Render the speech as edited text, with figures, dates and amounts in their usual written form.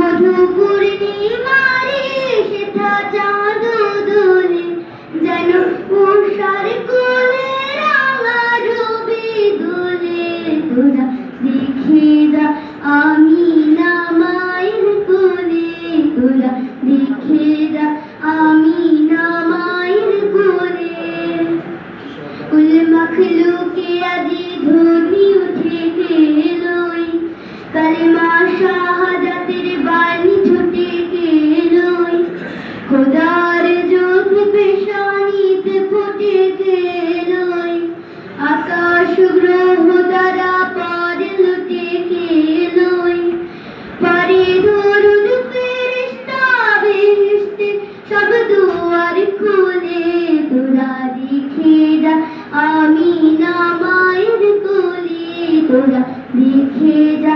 মধু পূর্ণিমারে সেথা চাঁদ দোলে যেন উষার কোলে রাঙা রবি দোলে তোরা দেখে যা আমিনা মায়ের কোলে তোরা দেখে যা আমিনা মায়ের কোলে কুল মখলুকে আজি ধ্বনি উঠে গেলই কালেমা শাহাদাতের বাণী ছুটে গেলই খোদার জ্যোতি পেশানিতে ফুটে গেলই আকাশ গ্রহ তারা পারে লুটে গেলই পারে দরুদ ফেরেশতা বেহেশতে সব দুয়ার খুলে তোরা দেখে যা আমিনা মায়ের কোলে তোরা দেখে যা